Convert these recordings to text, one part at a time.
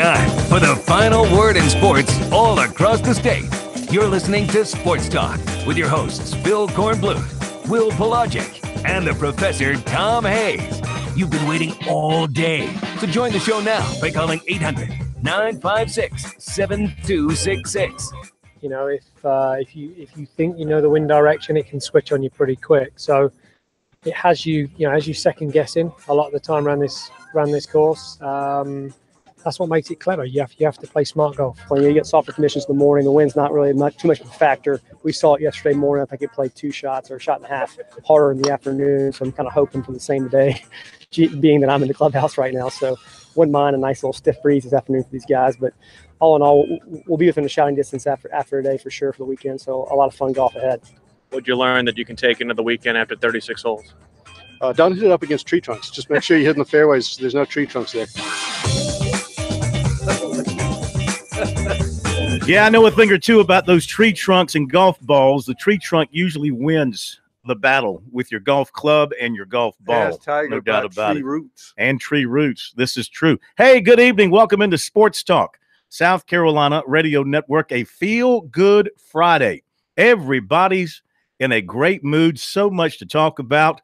time for the final word in sports all across the state. You're listening to Sports Talk with your hosts, Phil Kornbluth, Will Pelagic, and the Professor Tom Hayes. You've been waiting all day, so join the show now by calling 800-956-7266. You know, if you think you know the wind direction, it can switch on you pretty quick. So it has you, as you second guessing a lot of the time around this course. That's what makes it clever. You have to play smart golf. When you get softer conditions in the morning, the wind's not really too much of a factor. We saw it yesterday morning. I think it played 2 shots or a shot and a half harder in the afternoon. So I'm kind of hoping for the same today, being that I'm in the clubhouse right now. So wouldn't mind a nice little stiff breeze this afternoon for these guys. But all in all, we'll be within the shouting distance after a day for sure for the weekend. So a lot of fun golf ahead. What'd you learn that you can take into the weekend after 36 holes? Don't hit it up against tree trunks. Just make sure you hit in the fairways. There's no tree trunks there. Yeah, I know a thing or two about those tree trunks and golf balls. The tree trunk usually wins the battle with your golf club and your golf ball. No doubt about it. Roots. And tree roots. This is true. Hey, good evening. Welcome into Sports Talk, South Carolina Radio Network, a feel-good Friday. Everybody's in a great mood. So much to talk about.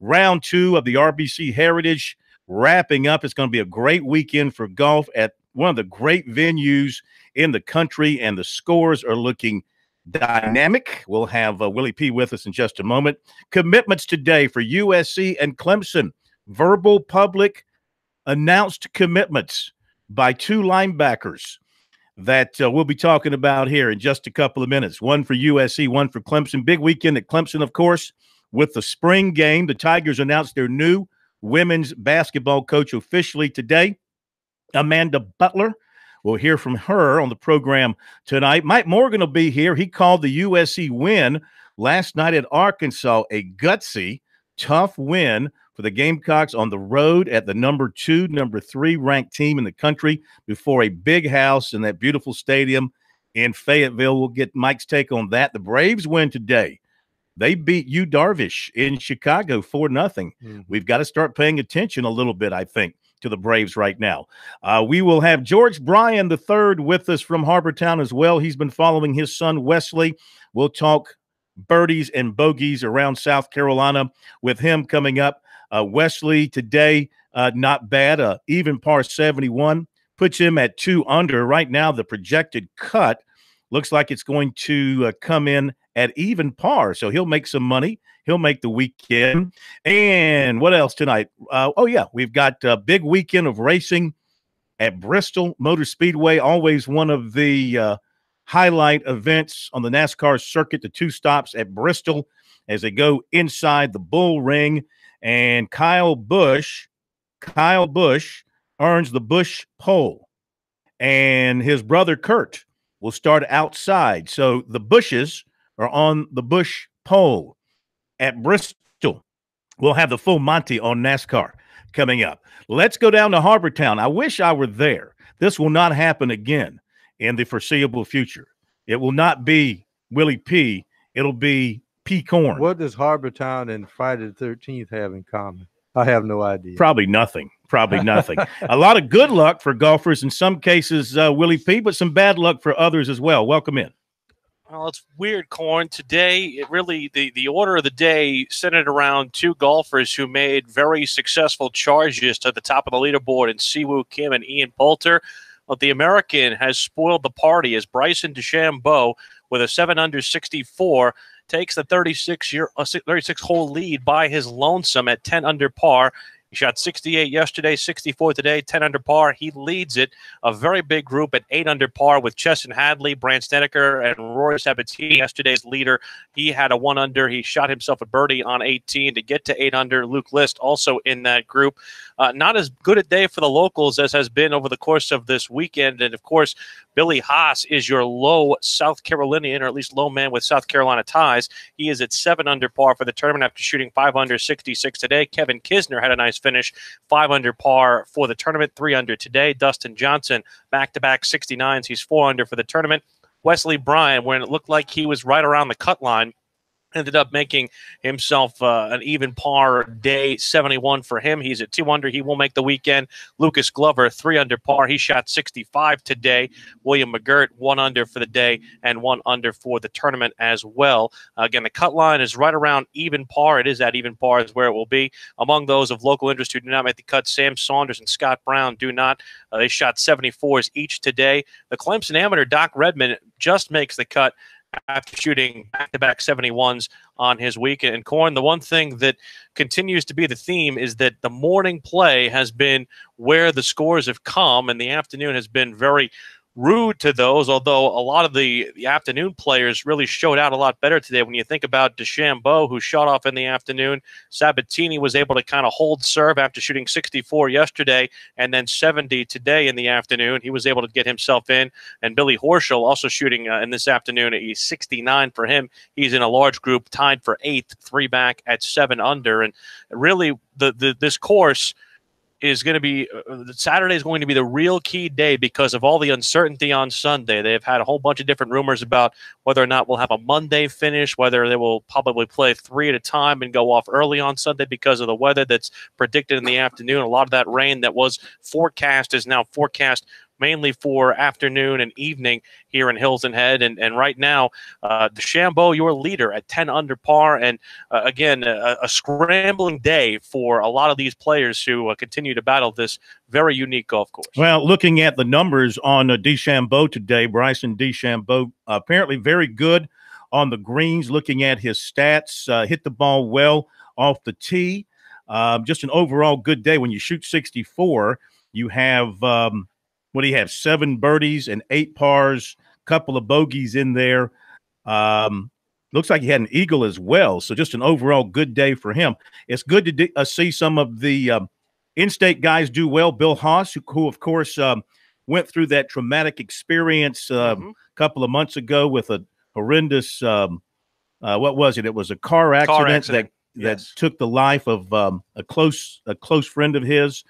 Round 2 of the RBC Heritage wrapping up. It's going to be a great weekend for golf at one of the great venues in the country, and the scores are looking dynamic. We'll have Willie P. with us in just a moment. Commitments today for USC and Clemson. Verbal public announced commitments by 2 linebackers that we'll be talking about here in just a couple of minutes. One for USC, one for Clemson. Big weekend at Clemson, of course, with the spring game. The Tigers announced their new women's basketball coach officially today, Amanda Butler. We'll hear from her on the program tonight. Mike Morgan will be here. He called the USC win last night at Arkansas a gutsy, tough win for the Gamecocks on the road at the number 2, number 3 ranked team in the country before a big house in that beautiful stadium in Fayetteville. We'll get Mike's take on that. The Braves win today. They beat Yu Darvish in Chicago 4-0. We've got to start paying attention a little bit, I think, to the Braves right now. We will have George Bryan III with us from Harbortown as well. He's been following his son Wesley. We'll talk birdies and bogeys around South Carolina with him coming up. Wesley today, not bad. Even par 71 puts him at 2 under. Right now, the projected cut looks like it's going to come in at even par. So he'll make some money. He'll make the weekend. And what else tonight? We've got a big weekend of racing at Bristol Motor Speedway, always one of the highlight events on the NASCAR circuit, the 2 stops at Bristol as they go inside the bull ring. And Kyle Busch earns the Busch pole. And his brother Kurt will start outside. So the Bushes are on the Busch pole at Bristol. We'll have the full Monty on NASCAR coming up. Let's go down to Harbortown. I wish I were there. This will not happen again in the foreseeable future. It will not be Willie P. It'll be P. Corn. What does Harbortown and Friday the 13th have in common? I have no idea. Probably nothing. A lot of good luck for golfers in some cases, Willie P., but some bad luck for others as well. Welcome in. Well, it's weird, Corn. Today, it really the order of the day centered around 2 golfers who made very successful charges to the top of the leaderboard in Siwoo Kim and Ian Poulter. Well, the American has spoiled the party as Bryson DeChambeau, with a 7-under 64, takes the 36-hole lead by his lonesome at 10 under par. He shot 68 yesterday, 64 today, 10 under par. He leads it. A very big group at 8 under par with Chesson Hadley, Brandt Snedeker, and Rory Sabatini, yesterday's leader. He had a 1 under. He shot himself a birdie on 18 to get to 8 under. Luke List also in that group. Not as good a day for the locals as has been over the course of this weekend. And, of course, Billy Haas is your low South Carolinian, or at least low man with South Carolina ties. He is at 7 under par for the tournament after shooting 5 under 66 today. Kevin Kisner had a nice finish, 5 under par for the tournament, 3 under today. Dustin Johnson, back-to-back 69s. He's 4 under for the tournament. Wesley Bryan, when it looked like he was right around the cut line, ended up making himself an even par day, 71 for him. He's at 2 under. He will make the weekend. Lucas Glover, 3 under par. He shot 65 today. William McGirt, 1 under for the day and 1 under for the tournament as well. Again, the cut line is right around even par. It is at even par is where it will be. Among those of local interest who do not make the cut, Sam Saunders and Scott Brown do not. They shot 74s each today. The Clemson amateur, Doc Redman, just makes the cut after shooting back-to-back 71s on his week. And Corn, the one thing that continues to be the theme is that the morning play has been where the scores have come, and the afternoon has been very rude to those, although a lot of the afternoon players really showed out a lot better today. When you think about DeChambeau, who shot off in the afternoon, Sabatini was able to kind of hold serve after shooting 64 yesterday and then 70 today in the afternoon. He was able to get himself in, and Billy Horschel also shooting in this afternoon at 69 for him. He's in a large group, tied for 8th, 3 back at 7 under, and really this course is going to be Saturday is going to be the real key day because of all the uncertainty on Sunday. They've had a whole bunch of different rumors about whether or not we'll have a Monday finish, whether they will probably play 3 at a time and go off early on Sunday because of the weather that's predicted in the afternoon. A lot of that rain that was forecast is now forecast mainly for afternoon and evening here in Hilton Head. And right now, DeChambeau, your leader at 10 under par. And again, a scrambling day for a lot of these players who continue to battle this very unique golf course. Well, looking at the numbers on DeChambeau today, Bryson DeChambeau apparently very good on the greens. Looking at his stats, hit the ball well off the tee. Just an overall good day. When you shoot 64, you have what do you have? 7 birdies and 8 pars, couple of bogeys in there. Looks like he had an eagle as well. So just an overall good day for him. It's good to see some of the in-state guys do well. Bill Haas, who of course went through that traumatic experience a couple of months ago with a horrendous what was it? It was a car accident. That took the life of a close friend of his.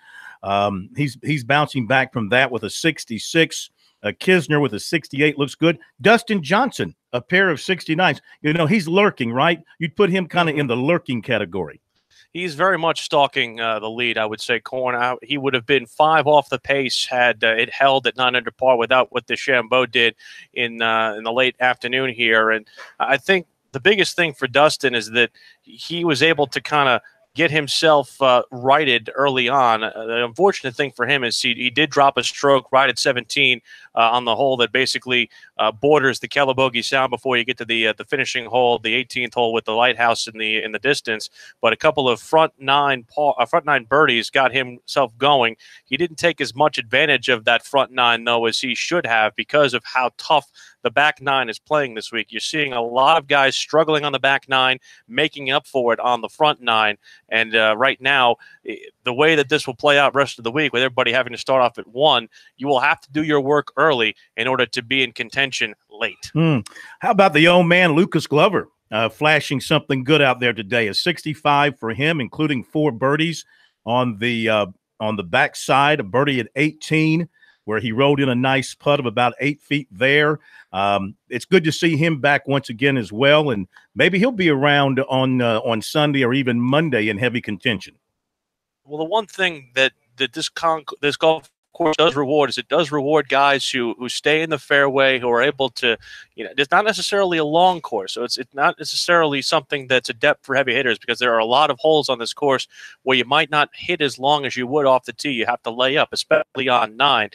He's bouncing back from that with a 66. Kisner with a 68 looks good. Dustin Johnson, a pair of 69s. You know, he's lurking, right? You'd put him kind of in the lurking category. He's very much stalking the lead, I would say. Corn, he would have been 5 off the pace had it held at 9 under par without what DeChambeau did in the late afternoon here. And I think the biggest thing for Dustin is that he was able to kind of get himself righted early on. The unfortunate thing for him is he did drop a stroke right at 17 on the hole that basically borders the Calabogie Sound before you get to the finishing hole, the 18th hole with the lighthouse in the distance. But a couple of front nine birdies got himself going. He didn't take as much advantage of that front 9 though as he should have because of how tough the back 9 is playing this week. You're seeing a lot of guys struggling on the back 9, making up for it on the front 9. And right now, the way that this will play out rest of the week, with everybody having to start off at 1, you will have to do your work early in order to be in contention late. How about the old man, Lucas Glover, flashing something good out there today? A 65 for him, including 4 birdies on the backside, a birdie at 18, where he rolled in a nice putt of about 8 feet there. It's good to see him back once again as well, and maybe he'll be around on Sunday or even Monday in heavy contention. Well, the one thing that this golf course does reward is it does reward guys who stay in the fairway, who are able to, it's not necessarily a long course, so it's not necessarily something that's adept for heavy hitters, because there are a lot of holes on this course where you might not hit as long as you would off the tee. You have to lay up, especially on 9.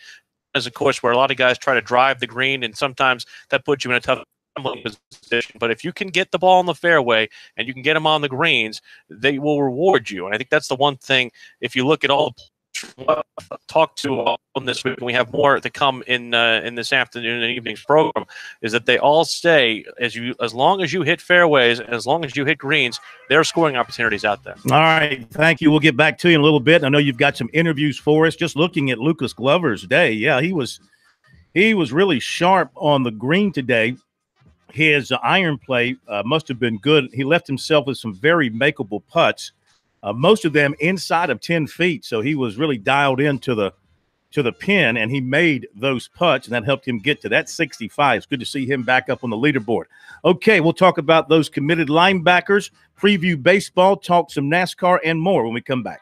As a course where a lot of guys try to drive the green, and sometimes that puts you in a tough position. But if you can get the ball in the fairway and you can get them on the greens, they will reward you. And I think that's the one thing. If you look at all the talk to on this week, and we have more to come in this afternoon and evening's program, is that they all say as long as you hit fairways and as long as you hit greens, there are scoring opportunities out there. All right, thank you. We'll get back to you in a little bit. I know you've got some interviews for us. Just looking at Lucas Glover's day, yeah, he was really sharp on the green today. His iron play must have been good. He left himself with some very makeable putts. Most of them inside of 10 feet, so he was really dialed into the to the pin, and he made those putts, and that helped him get to that 65. It's good to see him back up on the leaderboard. Okay, we'll talk about those committed linebackers, preview baseball, talk some NASCAR, and more when we come back.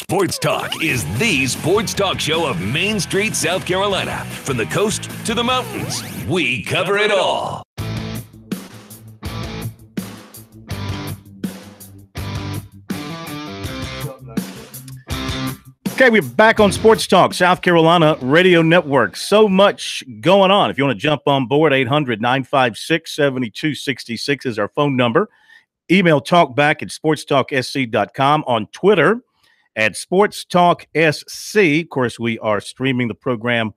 Sports Talk is the sports talk show of Main Street, South Carolina. From the coast to the mountains, we cover it all. Okay, we're back on Sports Talk, South Carolina Radio Network. So much going on. If you want to jump on board, 800-956-7266 is our phone number. Email talkback at sportstalksc.com. On Twitter at SportsTalkSC. Of course, we are streaming the program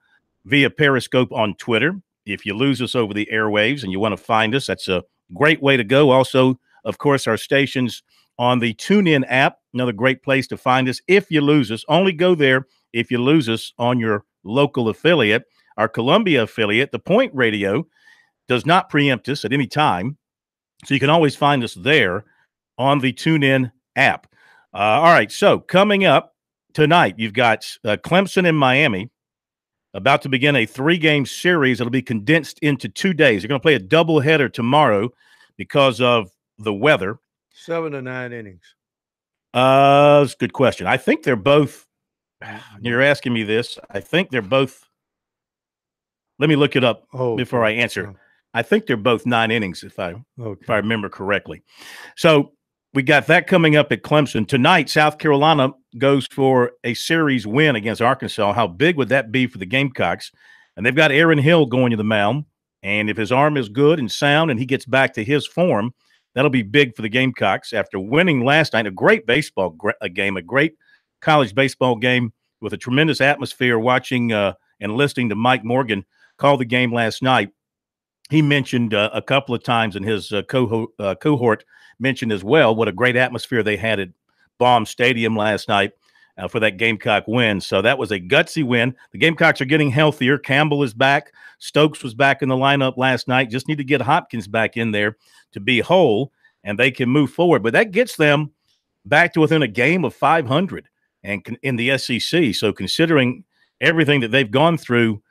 via Periscope on Twitter. If you lose us over the airwaves and you want to find us, that's a great way to go. Also, of course, our stations on the TuneIn app, another great place to find us. If you lose us, only go there if you lose us on your local affiliate. Our Columbia affiliate, the Point Radio, does not preempt us at any time. So you can always find us there on the TuneIn app. All right, so coming up tonight, you've got Clemson and Miami about to begin a 3-game series. It'll be condensed into 2 days. They're going to play a doubleheader tomorrow because of the weather. 7 to 9 innings. That's a good question. I think they're both – you're asking me this. I think they're both – let me look it up before I answer. I think they're both 9 innings, if I remember correctly. So we got that coming up at Clemson. Tonight, South Carolina goes for a series win against Arkansas. How big would that be for the Gamecocks? And they've got Aaron Hill going to the mound. And if his arm is good and sound and he gets back to his form, that'll be big for the Gamecocks. After winning last night, a great baseball game, a great college baseball game with a tremendous atmosphere, watching and listening to Mike Morgan call the game last night. He mentioned a couple of times, in his cohort mentioned as well, what a great atmosphere they had at Baum Stadium last night for that Gamecock win. So that was a gutsy win. The Gamecocks are getting healthier. Campbell is back. Stokes was back in the lineup last night. Just need to get Hopkins back in there to be whole, and they can move forward. But that gets them back to within a game of 500 and in the SEC. So considering everything that they've gone through,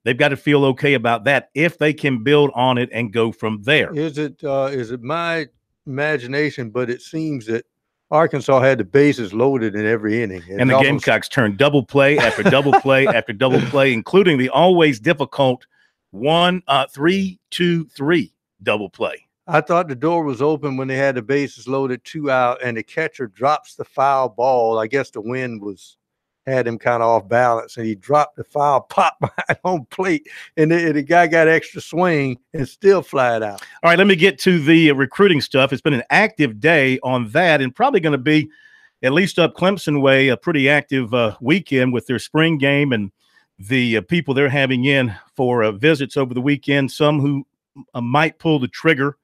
they've got to feel okay about that if they can build on it and go from there. Is it my imagination? But it seems that Arkansas had the bases loaded in every inning, and the Gamecocks turned double play after double play after double play, including the always difficult 3-2-3 double play. I thought the door was open when they had the bases loaded, 2 out, and the catcher drops the foul ball. I guess the wind had him kind of off balance, and he dropped the foul, pop behind home plate, and the guy got extra swing and still flied out. All right, let me get to the recruiting stuff. It's been an active day on that, and probably going to be, at least up Clemson way, a pretty active weekend with their spring game and the people they're having in for visits over the weekend. Some who might pull the trigger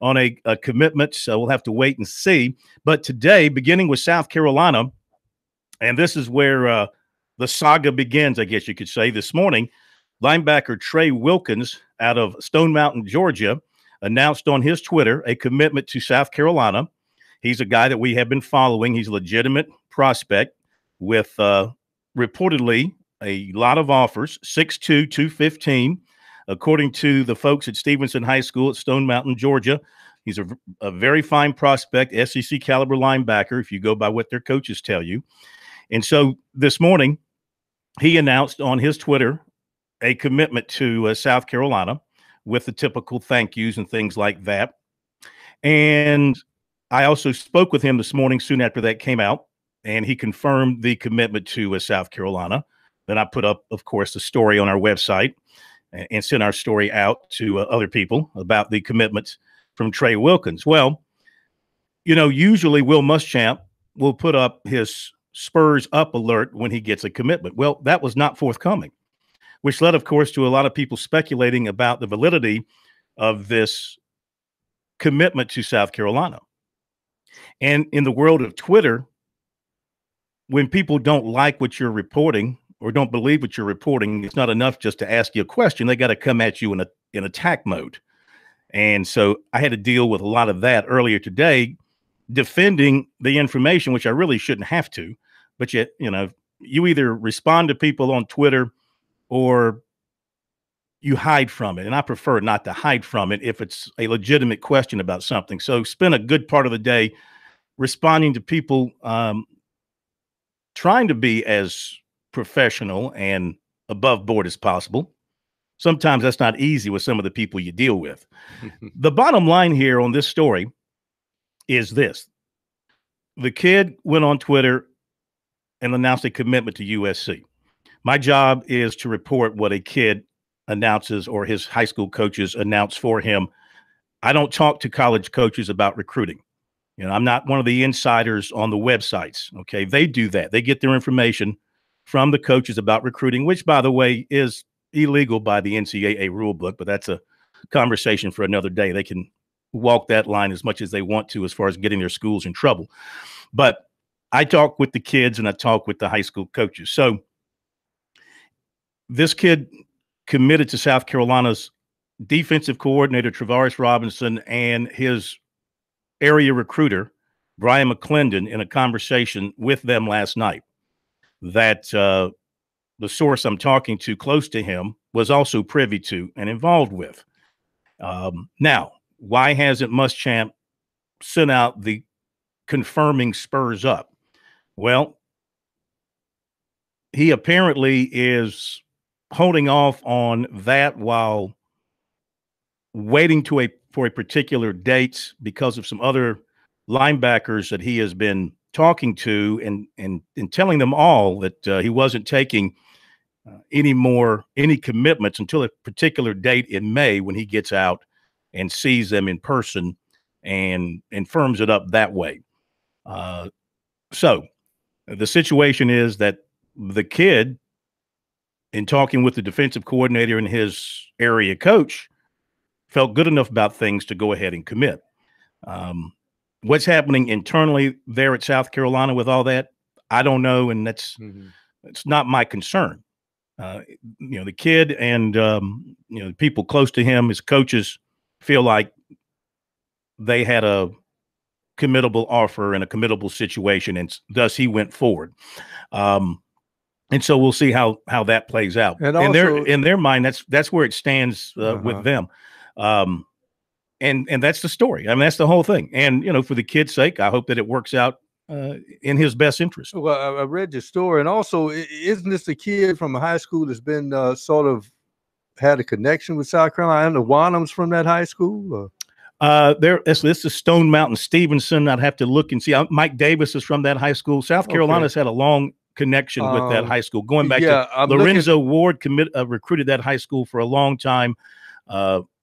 on a commitment, so we'll have to wait and see. But today, beginning with South Carolina, and this is where the saga begins, I guess you could say. This morning, linebacker Trey Wilkins out of Stone Mountain, Georgia, announced on his Twitter a commitment to South Carolina. He's a guy that we have been following. He's a legitimate prospect with reportedly a lot of offers, 6'2", 215. According to the folks at Stevenson High School at Stone Mountain, Georgia, he's a very fine prospect, SEC caliber linebacker, if you go by what their coaches tell you. And so this morning, he announced on his Twitter a commitment to South Carolina with the typical thank yous and things like that. And I also spoke with him this morning soon after that came out, and he confirmed the commitment to South Carolina. Then I put up, of course, the story on our website and sent our story out to other people about the commitments from Trey Wilkins. Well, you know, usually Will Muschamp will put up his Spurs up alert when he gets a commitment. Well, that was not forthcoming, which led, of course, to a lot of people speculating about the validity of this commitment to South Carolina. And in the world of Twitter, when people don't like what you're reporting or don't believe what you're reporting, it's not enough just to ask you a question. They got to come at you in attack mode. And so I had to deal with a lot of that earlier today, defending the information, which I really shouldn't have to. But yet, you know, you either respond to people on Twitter or you hide from it. And I prefer not to hide from it if it's a legitimate question about something. So spend a good part of the day responding to people, trying to be as professional and above board as possible. Sometimes that's not easy with some of the people you deal with. The bottom line here on this story is this. The kid went on Twitter and announced a commitment to USC. My job is to report what a kid announces or his high school coaches announce for him. I don't talk to college coaches about recruiting. You know, I'm not one of the insiders on the websites. Okay. They do that. They get their information from the coaches about recruiting, which, by the way, is illegal by the NCAA rule book, but that's a conversation for another day. They can walk that line as much as they want to as far as getting their schools in trouble. But I talk with the kids and I talk with the high school coaches. So this kid committed to South Carolina's defensive coordinator, Travaris Robinson, and his area recruiter, Brian McClendon, in a conversation with them last night. That the source I'm talking to close to him was also privy to and involved with. Now, why hasn't Muschamp sent out the confirming spurs up? Well, he apparently is holding off on that while waiting for a particular date because of some other linebackers that he has been talking to and telling them all that he wasn't taking any commitments until a particular date in May when he gets out and sees them in person and firms it up that way. So the situation is that the kid, in talking with the defensive coordinator and his area coach, felt good enough about things to go ahead and commit. What's happening internally there at South Carolina with all that, I don't know, and it's not my concern. The kid and people close to him, his coaches, feel like they had a committable offer and a committable situation, and thus he went forward. And so we'll see how that plays out. And also, in their mind, that's where it stands with them. And that's the story. I mean, that's the whole thing. And for the kid's sake, I hope that it works out in his best interest. Well, I read your story, and also, isn't this a kid from a high school that's been sort of had a connection with South Carolina? And the Wanham's from that high school? This is Stone Mountain Stevenson. I'd have to look and see. Mike Davis is from that high school. South Carolina's had a long connection with that high school, going back to Lorenzo Ward recruited that high school for a long time.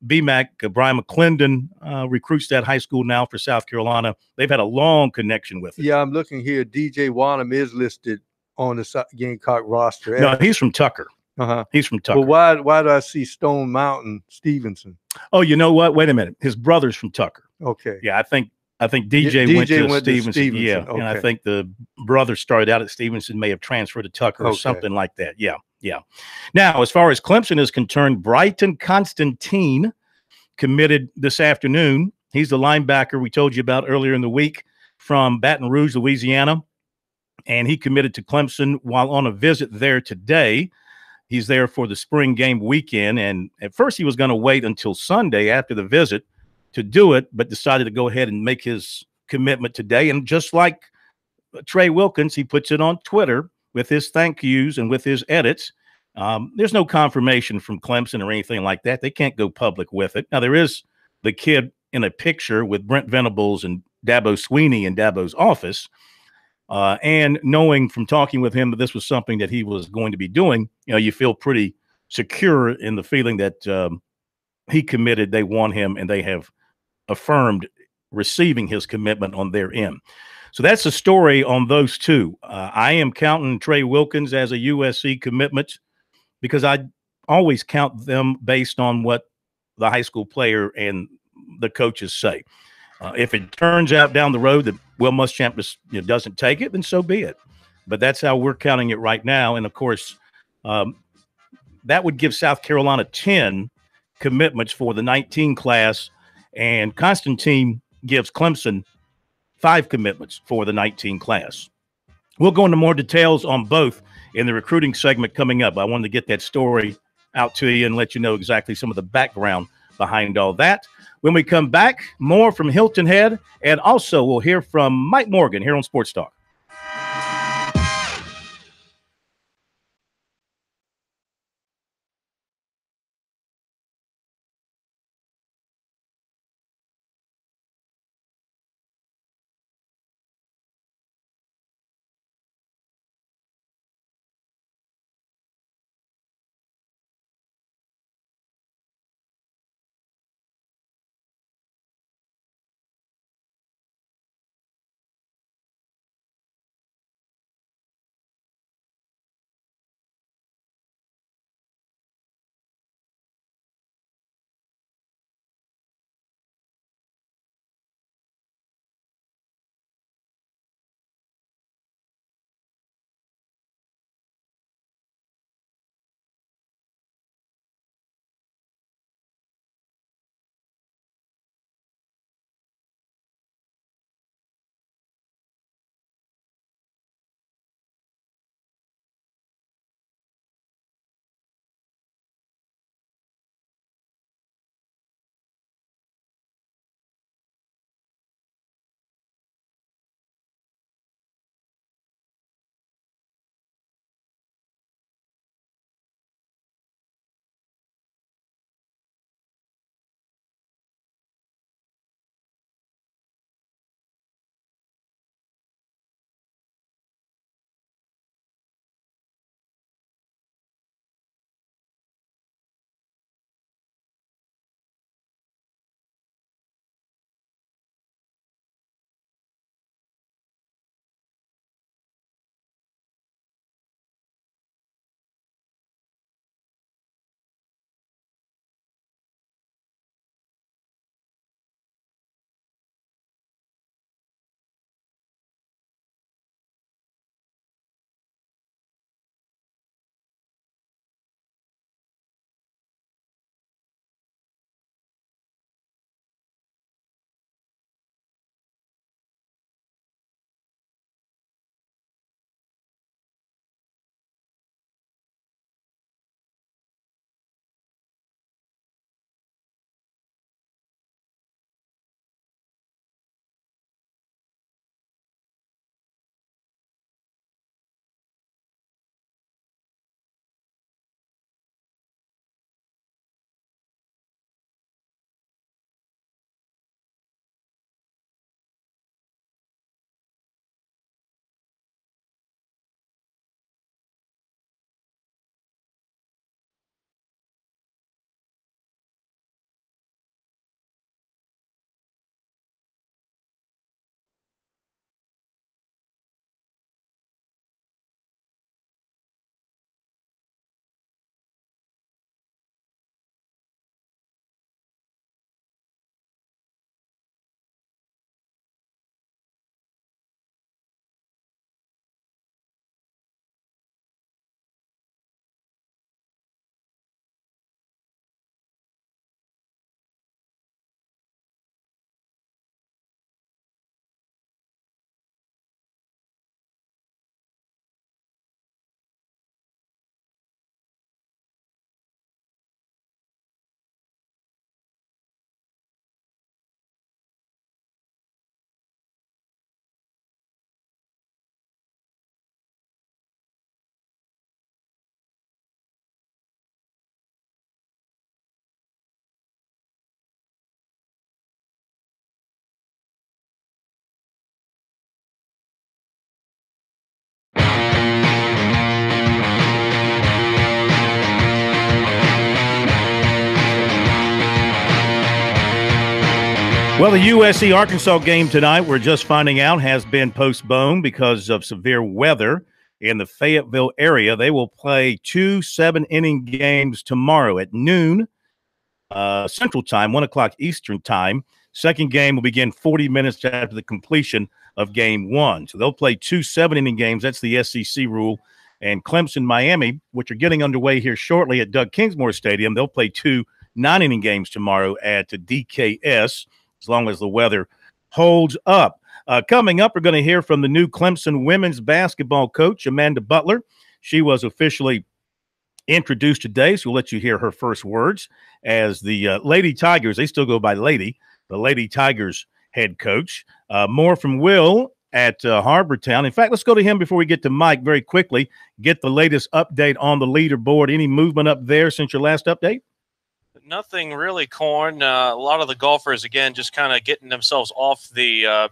BMAC, Brian McClendon, recruits that high school now for South Carolina. They've had a long connection with it. Yeah, I'm looking here. DJ Wanham is listed on the Gamecock roster. No, he's from Tucker. He's from Tucker. Well, why do I see Stone Mountain Stevenson? Oh, you know what? Wait a minute. His brother's from Tucker. Okay. Yeah, I think DJ went to Stevenson. Yeah, okay. And I think the brother started out at Stevenson, may have transferred to Tucker or something like that. Yeah. Now, as far as Clemson is concerned, Brighton Constantine committed this afternoon. He's the linebacker we told you about earlier in the week from Baton Rouge, Louisiana, and he committed to Clemson while on a visit there today. He's there for the spring game weekend, and at first he was going to wait until Sunday after the visit to do it, but decided to go ahead and make his commitment today. And just like Trey Wilkins, he puts it on Twitter with his thank yous and with his edits. There's no confirmation from Clemson or anything like that. They can't go public with it. Now, there is the kid in a picture with Brent Venables and Dabo Sweeney in Dabo's office. And knowing from talking with him that this was something that he was going to be doing, you feel pretty secure in the feeling that he committed, they want him, and they have affirmed receiving his commitment on their end. So that's the story on those two. I am counting Trey Wilkins as a USC commitment because I always count them based on what the high school player and the coaches say. If it turns out down the road that Will Muschamp just doesn't take it, then so be it. But that's how we're counting it right now. And, of course, that would give South Carolina 10 commitments for the 19 class, and Constantine gives Clemson 5 commitments for the 19 class. We'll go into more details on both in the recruiting segment coming up. I wanted to get that story out to you and let you know exactly some of the background behind all that. When we come back, more from Hilton Head, and also we'll hear from Mike Morgan here on Sports Talk. Well, the USC-Arkansas game tonight, we're just finding out, has been postponed because of severe weather in the Fayetteville area. They will play 2 7-inning games tomorrow at noon Central Time, 1 o'clock Eastern Time. Second game will begin 40 minutes after the completion of Game 1. So they'll play 2 7-inning games. That's the SEC rule. And Clemson, Miami, which are getting underway here shortly at Doug Kingsmore Stadium, they'll play 2 9-inning games tomorrow at DKS, as long as the weather holds up. Coming up, we're going to hear from the new Clemson women's basketball coach, Amanda Butler. She was officially introduced today, so we'll let you hear her first words as the Lady Tigers. They still go by Lady, the Lady Tigers head coach. More from Will at Harbortown. In fact, let's go to him before we get to Mike very quickly, get the latest update on the leaderboard. Any movement up there since your last update? Nothing really, Corn. A lot of the golfers, again, just kind of getting themselves off the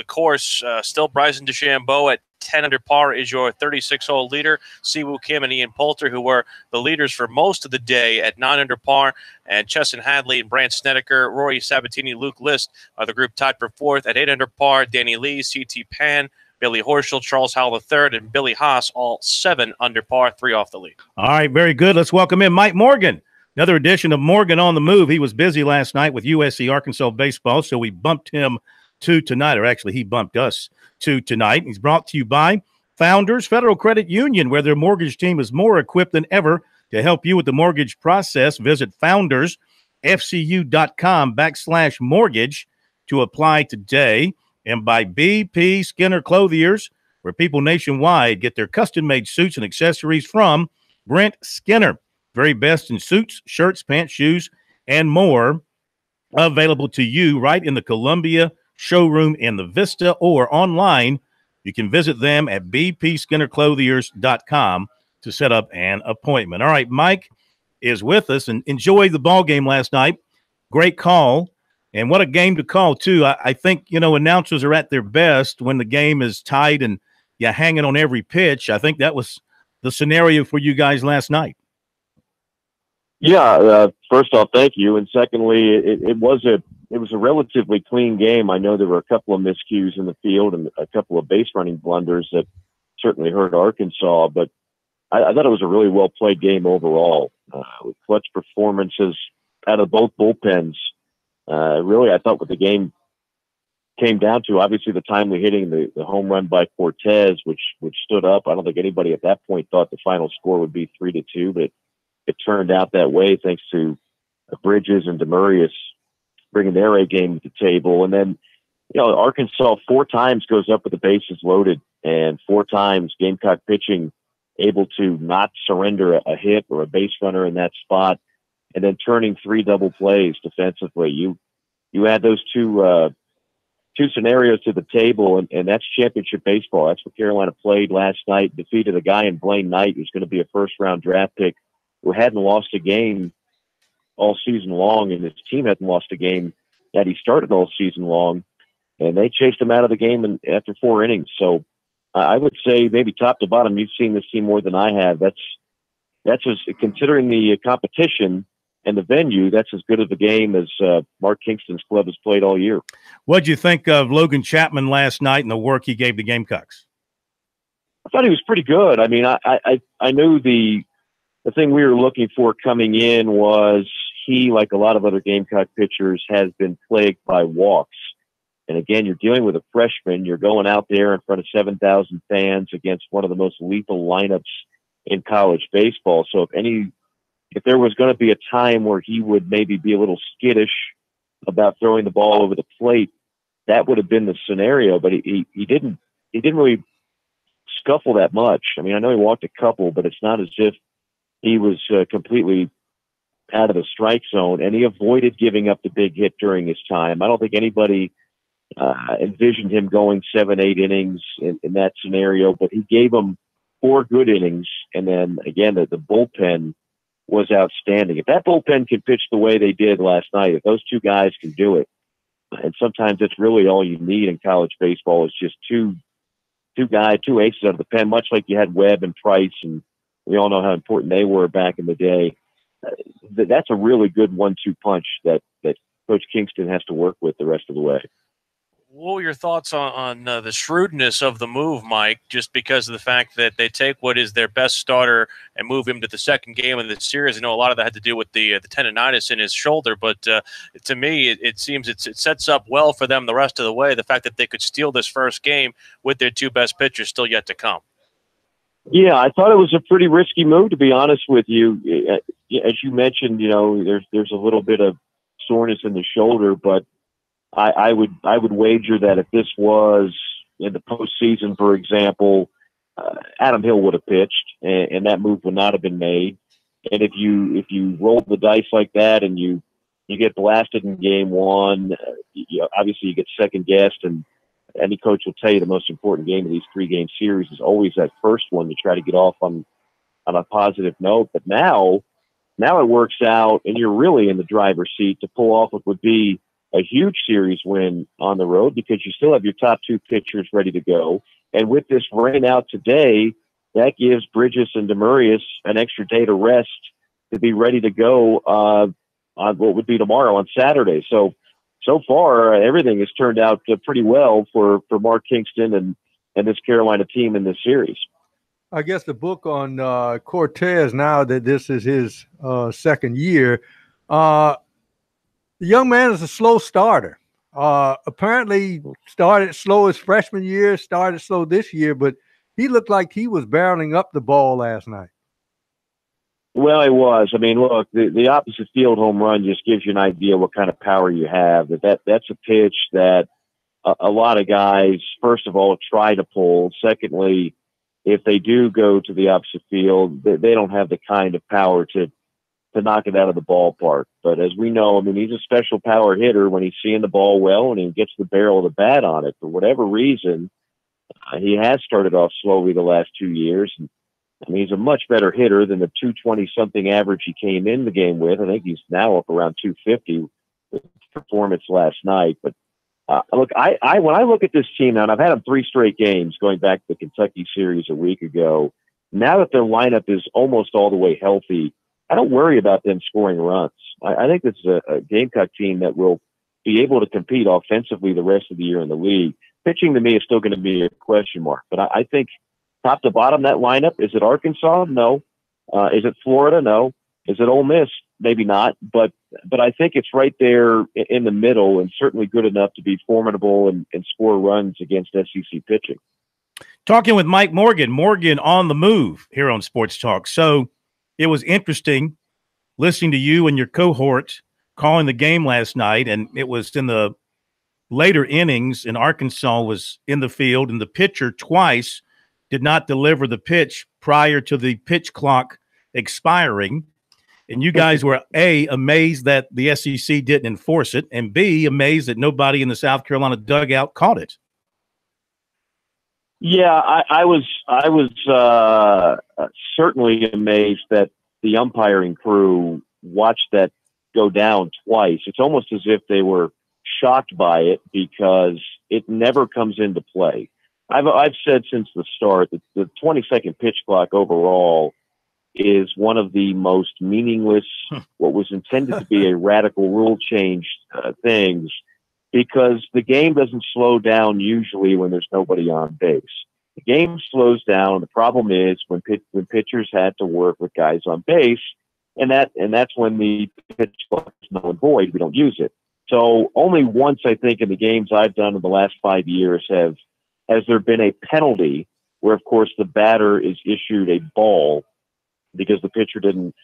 course. Still, Bryson DeChambeau at 10 under par is your 36-hole leader. Siwoo Kim and Ian Poulter, who were the leaders for most of the day, at 9 under par. And Chesson Hadley and Brant Snedeker, Rory Sabatini, Luke List are the group tied for 4th at 8 under par. Danny Lee, C.T. Pan, Billy Horschel, Charles Howell III, and Billy Haas, all 7 under par, 3 off the lead. All right, very good. Let's welcome in Mike Morgan. Another edition of Morgan on the Move. He was busy last night with USC-Arkansas baseball, so we bumped him to tonight, or actually he bumped us to tonight. He's brought to you by Founders Federal Credit Union, where their mortgage team is more equipped than ever to help you with the mortgage process. Visit foundersfcu.com/mortgage to apply today. And by BP Skinner Clothiers, where people nationwide get their custom-made suits and accessories from Brent Skinner. Very best in suits, shirts, pants, shoes, and more, available to you right in the Columbia showroom in the Vista, or online. You can visit them at bpskinnerclothiers.com to set up an appointment. All right, Mike is with us, and enjoyed the ball game last night. Great call, and what a game to call, too. I think, announcers are at their best when the game is tight and you're hanging on every pitch. I think that was the scenario for you guys last night. Yeah, first off, thank you. And secondly, it was a relatively clean game. I know there were a couple of miscues in the field and a couple of base running blunders that certainly hurt Arkansas, but I thought it was a really well-played game overall, with clutch performances out of both bullpens. Really, I thought what the game came down to, obviously the timely hitting, the home run by Cortez, which stood up. I don't think anybody at that point thought the final score would be 3-2, but it turned out that way thanks to Bridges and Demurius bringing their A game to the table. And then, Arkansas 4 times goes up with the bases loaded, and 4 times Gamecock pitching able to not surrender a hit or a base runner in that spot, and then turning 3 double plays defensively. You add those two scenarios to the table, and that's championship baseball. That's what Carolina played last night, defeated a guy in Blaine Knight who's going to be a first-round draft pick, who hadn't lost a game all season long, and his team hadn't lost a game that he started all season long, and they chased him out of the game after 4 innings. So I would say maybe top to bottom, you've seen this team more than I have. That's just, considering the competition and the venue, that's as good of a game as Mark Kingston's club has played all year. What did you think of Logan Chapman last night and the work he gave the Gamecocks? I thought he was pretty good. I mean, I knew the thing we were looking for coming in was he, like a lot of other Gamecock pitchers, has been plagued by walks. And again, you're dealing with a freshman. You're going out there in front of 7,000 fans against one of the most lethal lineups in college baseball. So if there was going to be a time where he would maybe be a little skittish about throwing the ball over the plate, that would have been the scenario. But he didn't really scuffle that much. I mean, I know he walked a couple, but it's not as if he was completely out of the strike zone, and he avoided giving up the big hit during his time. I don't think anybody envisioned him going 7-8 innings in that scenario, but he gave them 4 good innings, and then again the bullpen was outstanding. If that bullpen can pitch the way they did last night, if those 2 guys can do it, and sometimes it's really all you need in college baseball is just two aces out of the pen, much like you had Webb and Price, and we all know how important they were back in the day. That's a really good 1-2 punch that Coach Kingston has to work with the rest of the way. What were your thoughts on the shrewdness of the move, Mike, just because of the fact that they take what is their best starter and move him to the second game of the series? I know a lot of that had to do with the tendonitis in his shoulder, but to me, it seems it sets up well for them the rest of the way, the fact that they could steal this first game with their two best pitchers still yet to come. Yeah, I thought it was a pretty risky move, to be honest with you. As you mentioned, there's a little bit of soreness in the shoulder, but I would wager that if this was in the postseason, for example, Adam Hill would have pitched, and that move would not have been made. And if you roll the dice like that and you get blasted in game one, obviously you get second guessed, and any coach will tell you the most important game of these 3-game series is always that first one to try to get off on a positive note. But now it works out, and you're really in the driver's seat to pull off what would be a huge series win on the road, because you still have your top 2 pitchers ready to go. And with this rain out today, that gives Bridges and Demurius an extra day to rest to be ready to go on what would be tomorrow on Saturday. So far, everything has turned out pretty well for Mark Kingston and this Carolina team in this series. I guess the book on Cortez, now that this is his second year, the young man is a slow starter. Apparently started slow his freshman year, started slow this year, but he looked like he was barreling up the ball last night. Well, it was. I mean, look, the opposite field home run just gives you an idea what kind of power you have. That's a pitch that a lot of guys, first of all, try to pull. Secondly, if they do go to the opposite field, they don't have the kind of power to knock it out of the ballpark. But as we know, I mean, he's a special power hitter when he's seeing the ball well and he gets the barrel of the bat on it. For whatever reason, he has started off slowly the last 2 years. And, I mean, he's a much better hitter than the 220-something average he came in the game with. I think he's now up around 250 with performance last night. But look, I when I look at this team now, and I've had them 3 straight games going back to the Kentucky series a week ago, now that their lineup is almost all the way healthy, I don't worry about them scoring runs. I think this is a Gamecock team that will be able to compete offensively the rest of the year in the league. Pitching to me is still going to be a question mark, but I think top to bottom that lineup, is it Arkansas? No. Is it Florida? No. Is it Ole Miss? Maybe not, but I think it's right there in the middle, and certainly good enough to be formidable and score runs against SEC pitching. Talking with Mike Morgan on the move here on Sports Talk. So it was interesting listening to you and your cohort calling the game last night, and it was in the later innings, and Arkansas was in the field, and the pitcher twice did not deliver the pitch prior to the pitch clock expiring. And you guys were, A, amazed that the SEC didn't enforce it, and B, amazed that nobody in the South Carolina dugout caught it. Yeah, I was certainly amazed that the umpiring crew watched that go down twice. It's almost as if they were shocked by it because it never comes into play. I've said since the start that the 20-second pitch clock overall is one of the most meaningless, what was intended to be a radical rule change things, because the game doesn't slow down usually when there's nobody on base. The game slows down. The problem is when pitchers had to work with guys on base, and that's when the pitch clock is null and void. We don't use it. So only once, I think, in the games I've done in the last 5 years has there been a penalty where, of course, the batter is issued a ball because the pitcher didn't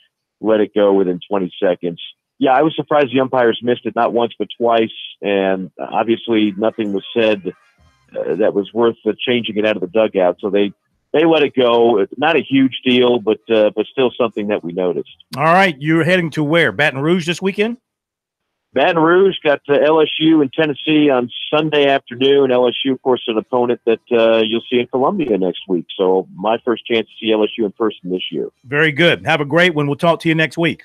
let it go within 20 seconds. Yeah, I was surprised the umpires missed it not once but twice, and obviously nothing was said that was worth changing it out of the dugout. So they let it go. It's not a huge deal, but still something that we noticed. All right, you're heading to where? Baton Rouge this weekend? Baton Rouge got LSU and Tennessee on Sunday afternoon. LSU, of course, an opponent that you'll see in Columbia next week. So my first chance to see LSU in person this year. Very good. Have a great one. We'll talk to you next week.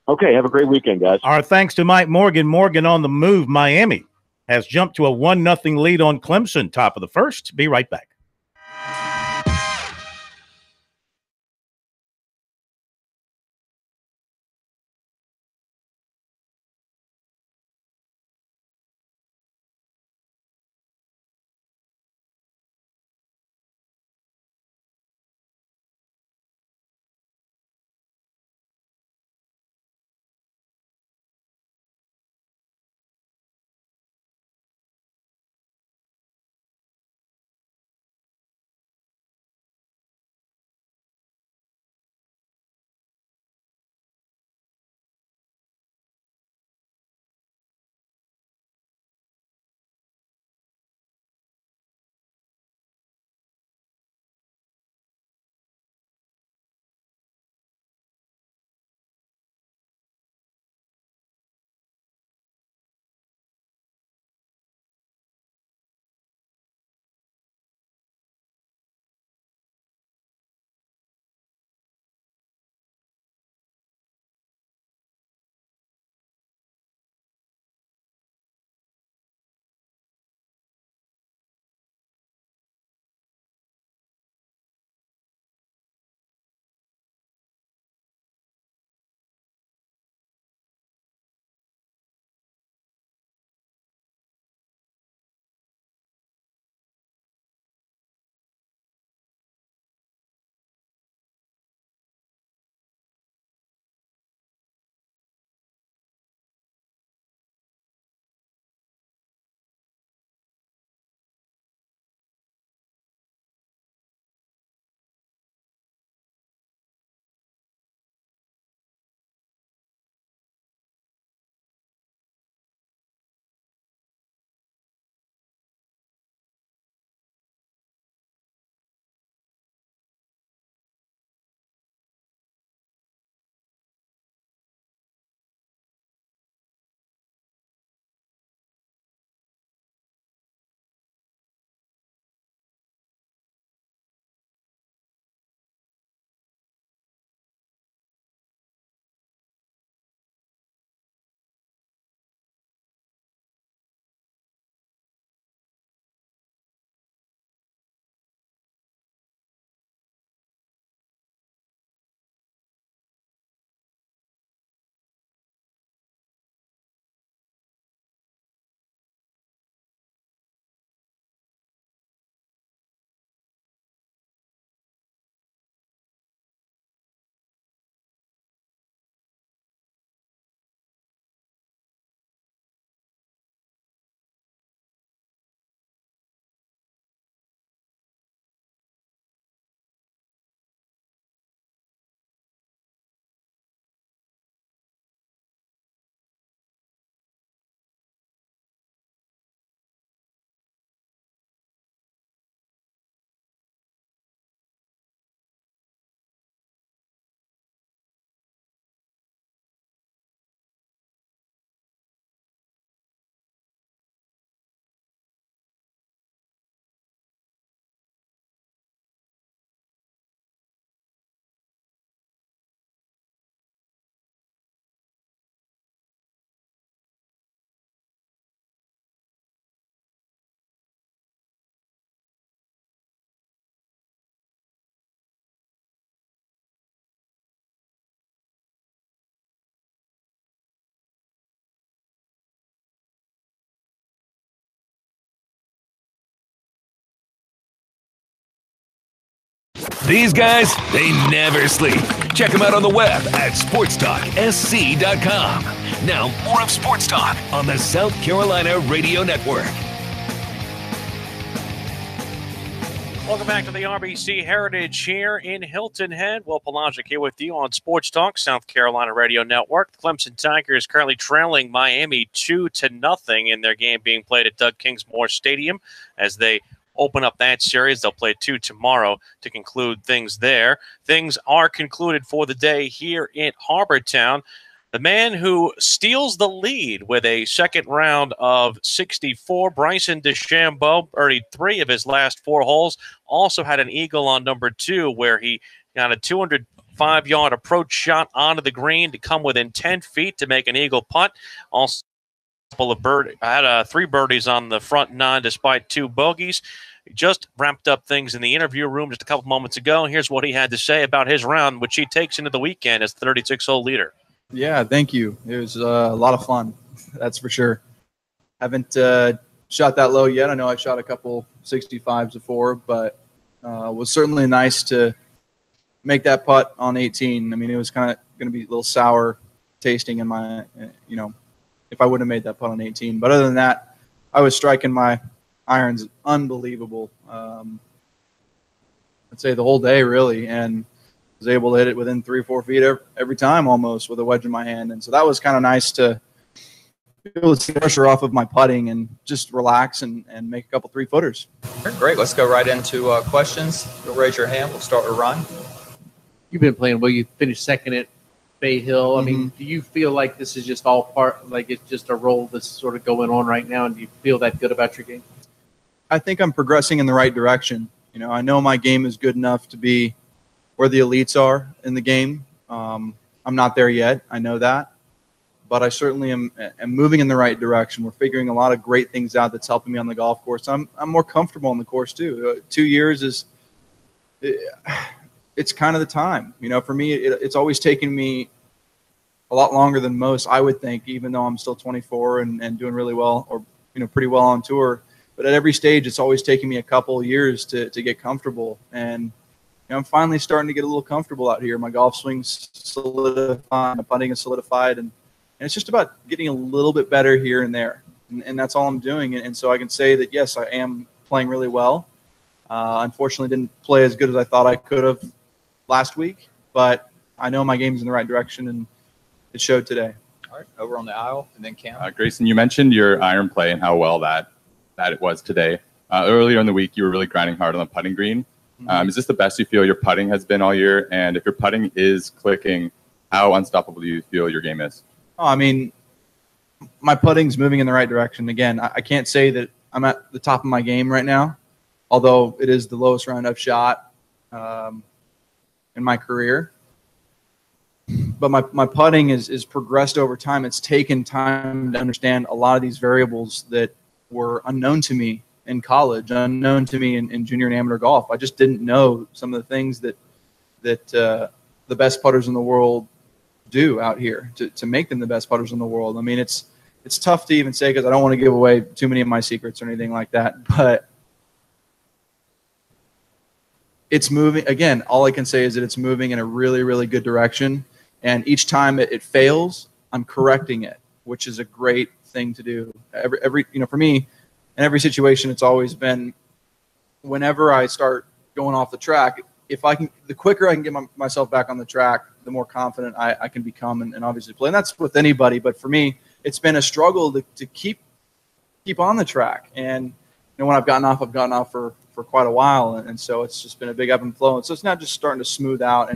Okay, have a great weekend, guys. Our thanks to Mike Morgan. Morgan on the move. Miami has jumped to a 1-0 lead on Clemson, top of the first. Be right back. These guys, they never sleep. Check them out on the web at SportsTalkSC.com. Now, more of Sports Talk on the South Carolina Radio Network. Welcome back to the RBC Heritage here in Hilton Head. Will Pelagic here with you on Sports Talk, South Carolina Radio Network. The Clemson Tigers currently trailing Miami 2-0 in their game being played at Doug Kingsmore Stadium as they open up that series. They'll play 2 tomorrow to conclude things there. Things are concluded for the day here in Harbortown. The man who steals the lead with a second round of 64, Bryson DeChambeau, birdied 3 of his last 4 holes. Also had an eagle on number 2 where he got a 205-yard approach shot onto the green to come within 10 feet to make an eagle putt. Also, had 3 birdies on the front 9 despite 2 bogeys. He just wrapped up things in the interview room just a couple moments ago. Here's what he had to say about his round, which he takes into the weekend as the 36-hole leader. Yeah, thank you. It was a lot of fun, that's for sure. Haven't shot that low yet. I know I shot a couple 65s before, but it was certainly nice to make that putt on 18. I mean, it was kind of going to be a little sour tasting in my, if I would have made that putt on 18. But other than that, I was striking my irons unbelievable. I'd say the whole day, really, and was able to hit it within 3 or 4 feet every time almost with a wedge in my hand. And so that was kind of nice to be able to take pressure off of my putting and just relax and make a couple 3-footers. Great. Let's go right into questions. You'll raise your hand. We'll start with Ryan. You've been playing well. You finished second at Bay Hill. I mean, do you feel like this is just all part, like it's just a role that's sort of going on right now? And do you feel that good about your game? I think I'm progressing in the right direction. I know my game is good enough to be where the elites are in the game. I'm not there yet. I know that. But I certainly am moving in the right direction. We're figuring a lot of great things out that's helping me on the golf course. I'm more comfortable on the course, too. 2 years it's kind of the time. For me, it's always taken me a lot longer than most, I would think, even though I'm still 24 and doing really well or, pretty well on tour. But at every stage, it's always taken me a couple of years to get comfortable. And I'm finally starting to get a little comfortable out here. My golf swing's solidified, my putting is solidified, and it's just about getting a little bit better here and there. And that's all I'm doing. And so I can say that, yes, I am playing really well. Unfortunately, didn't play as good as I thought I could have last week, but I know my game's in the right direction, and it showed today. All right, over on the aisle, and then Cam. Grayson, you mentioned your iron play and how well that it was today. Earlier in the week, you were really grinding hard on the putting green. Is this the best you feel your putting has been all year? And if your putting is clicking, how unstoppable do you feel your game is? Oh, I mean, my putting's moving in the right direction. Again, I can't say that I'm at the top of my game right now, although it is the lowest round I've shot in my career. But my putting is progressed over time. It's taken time to understand a lot of these variables that were unknown to me in college, unknown to me in junior and amateur golf. I just didn't know some of the things that the best putters in the world do out here to make them the best putters in the world. I mean, it's tough to even say because I don't want to give away too many of my secrets or anything like that. But it's moving. Again, all I can say is that it's moving in a really, really good direction. And each time it fails, I'm correcting it, which is a great thing to do. Every for me, in every situation, it's always been whenever I start going off the track, the quicker I can get myself back on the track, the more confident I can become and obviously play. And that's with anybody. But for me, it's been a struggle to keep on the track. And when I've gotten off for quite a while. And so it's just been a big ebb and flow. And so it's not just starting to smooth out.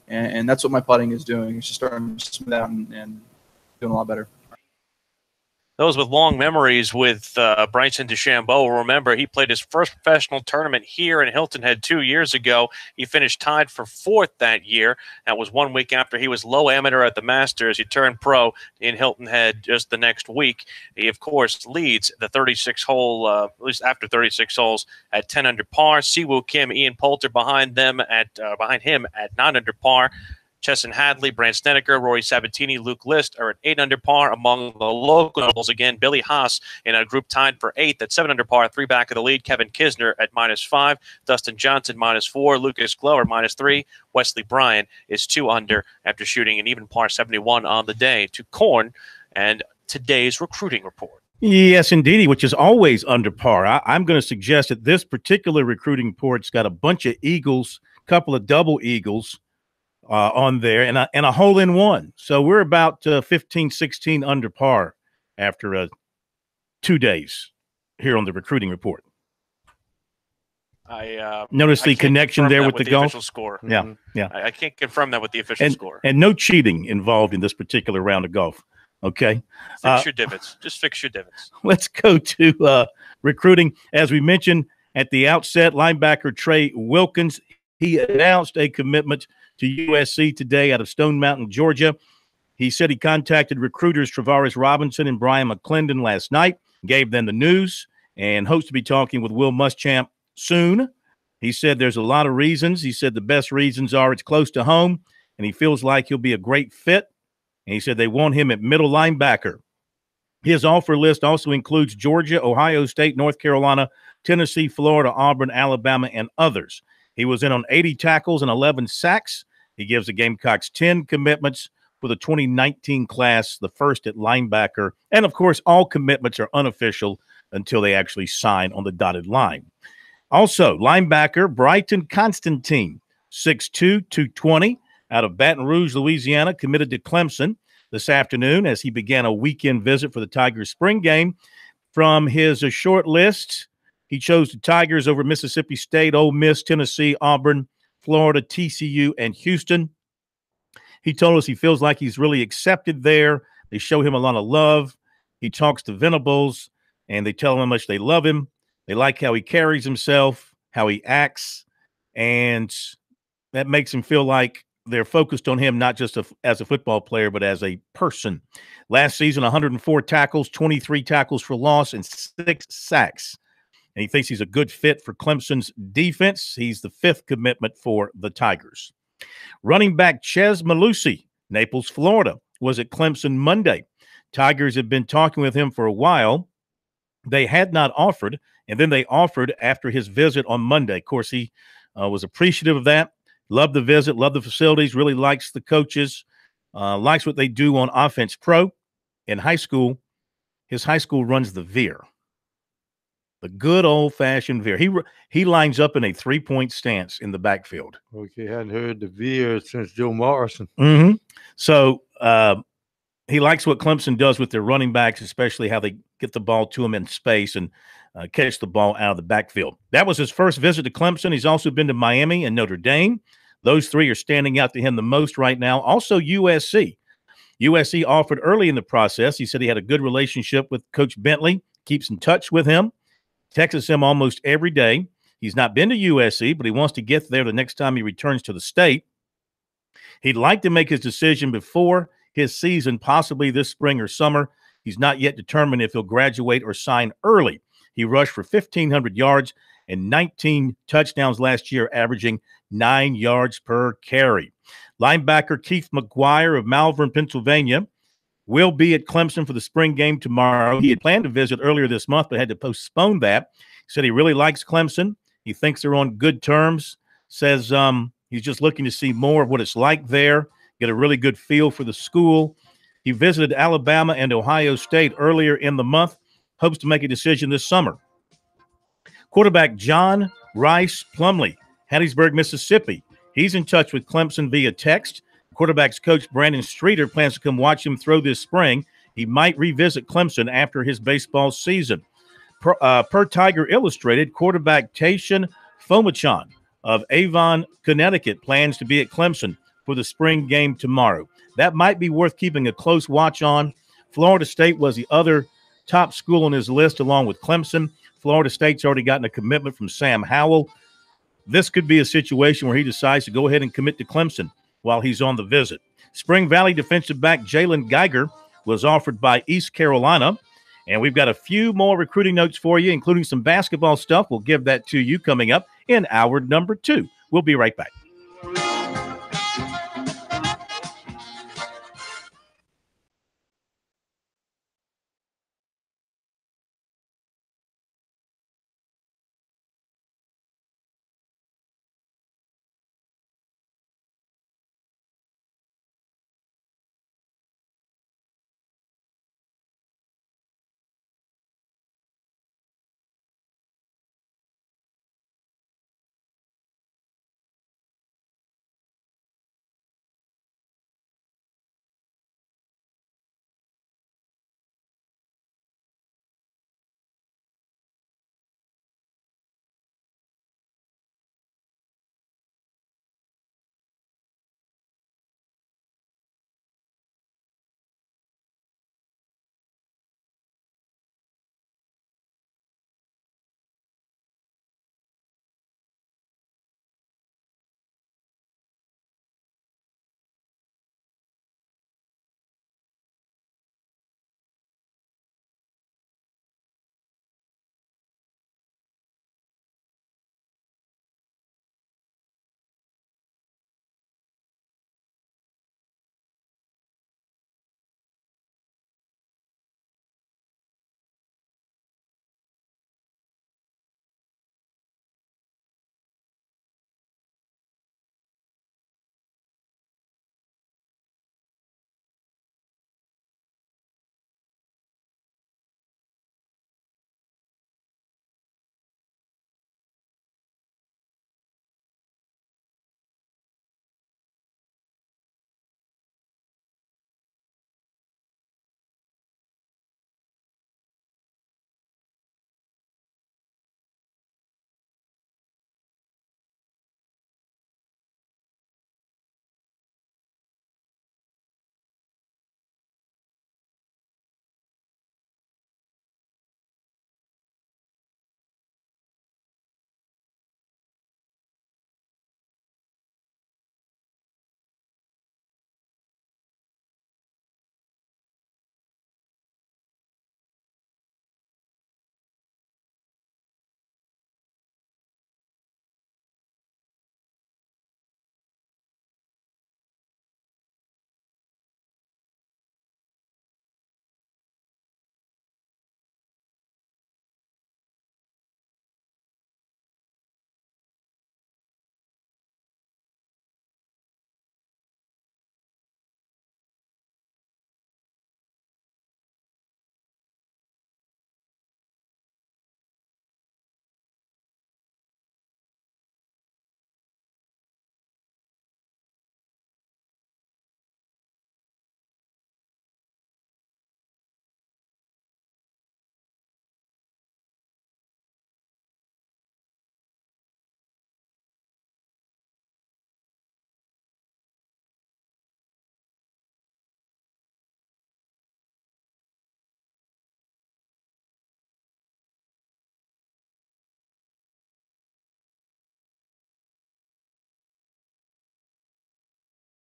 And that's what my putting is doing. It's just starting to smooth out and doing a lot better. Those with long memories with Bryson DeChambeau will remember he played his first professional tournament here in Hilton Head 2 years ago. He finished tied for 4th that year. That was 1 week after he was low amateur at the Masters. He turned pro in Hilton Head just the next week. He, of course, leads the 36-hole, at least after 36 holes, at 10 under par. Siwoo Kim, Ian Poulter behind him at 9 under par. Chesson Hadley, Brant Snedeker, Rory Sabatini, Luke List are at 8 under par. Among the locals, again, Billy Haas in a group tied for 8th at 7 under par, 3 back of the lead. Kevin Kisner at -5, Dustin Johnson -4, Lucas Glover -3. Wesley Bryan is 2 under after shooting an even par 71 on the day. To Korn and today's recruiting report. Yes, indeedy, which is always under par. I'm going to suggest that this particular recruiting report's got a bunch of eagles, couple of double eagles on there, and a hole-in-one. So we're about 15, 16 under par after 2 days here on the recruiting report. Notice the connection there with the golf official score. Yeah, yeah. I can't confirm that with the official score. And no cheating involved in this particular round of golf. Okay. Fix your divots. Just fix your divots. Let's go to recruiting. As we mentioned at the outset, linebacker Trey Wilkins, he announced a commitment to USC today out of Stone Mountain, Georgia. He said he contacted recruiters Travaris Robinson and Brian McClendon last night, gave them the news, and hopes to be talking with Will Muschamp soon. He said there's a lot of reasons. He said the best reasons are it's close to home, and he feels like he'll be a great fit. And he said they want him at middle linebacker. His offer list also includes Georgia, Ohio State, North Carolina, Tennessee, Florida, Auburn, Alabama, and others. He was in on 80 tackles and 11 sacks. He gives the Gamecocks 10 commitments for the 2019 class, the first at linebacker. And, of course, all commitments are unofficial until they actually sign on the dotted line. Also, linebacker Brighton Constantine, 6'2", 220, out of Baton Rouge, Louisiana, committed to Clemson this afternoon as he began a weekend visit for the Tigers spring game. From his short list, he chose the Tigers over Mississippi State, Ole Miss, Tennessee, Auburn, Florida, TCU, and Houston. He told us he feels like he's really accepted there. They show him a lot of love. He talks to Venables, and they tell him how much they love him. They like how he carries himself, how he acts, and that makes him feel like they're focused on him not just as a football player, but as a person. Last season, 104 tackles, 23 tackles for loss, and 6 sacks. And he thinks he's a good fit for Clemson's defense. He's the 5th commitment for the Tigers. Running back Chez Malusi, Naples, Florida, was at Clemson Monday. Tigers have been talking with him for a while. They had not offered, and then they offered after his visit on Monday. Of course, he was appreciative of that. Loved the visit, loved the facilities, really likes the coaches, likes what they do on Offense Pro. In high school, his high school runs the veer, the good old-fashioned veer. He lines up in a 3-point stance in the backfield. Okay, hadn't heard the veer since Joe Morrison. Mm-hmm. So he likes what Clemson does with their running backs, especially how they get the ball to him in space and catch the ball out of the backfield. That was his first visit to Clemson. He's also been to Miami and Notre Dame. Those 3 are standing out to him the most right now. Also, USC. USC offered early in the process. He said he had a good relationship with Coach Bentley, keeps in touch with him, texts him almost every day. He's not been to USC, but he wants to get there the next time he returns to the state. He'd like to make his decision before his season, possibly this spring or summer. He's not yet determined if he'll graduate or sign early. He rushed for 1,500 yards and 19 touchdowns last year, averaging 9 yards per carry. Linebacker Keith McGuire of Malvern, Pennsylvania, will be at Clemson for the spring game tomorrow. He had planned to visit earlier this month, but had to postpone that. He said he really likes Clemson. He thinks they're on good terms. Says he's just looking to see more of what it's like there, get a really good feel for the school. He visited Alabama and Ohio State earlier in the month, hopes to make a decision this summer. Quarterback John Rice Plumlee, Hattiesburg, Mississippi. He's in touch with Clemson via text. Quarterback's coach Brandon Streeter plans to come watch him throw this spring. He might revisit Clemson after his baseball season. Per Tiger Illustrated, quarterback Tayshaun Fomachan of Avon, Connecticut, plans to be at Clemson for the spring game tomorrow. That might be worth keeping a close watch on. Florida State was the other top school on his list, along with Clemson. Florida State's already gotten a commitment from Sam Howell. This could be a situation where he decides to go ahead and commit to Clemson while he's on the visit. Spring Valley defensive back Jalen Geiger was offered by East Carolina. And we've got a few more recruiting notes for you, including some basketball stuff. We'll give that to you coming up in hour number 2. We'll be right back.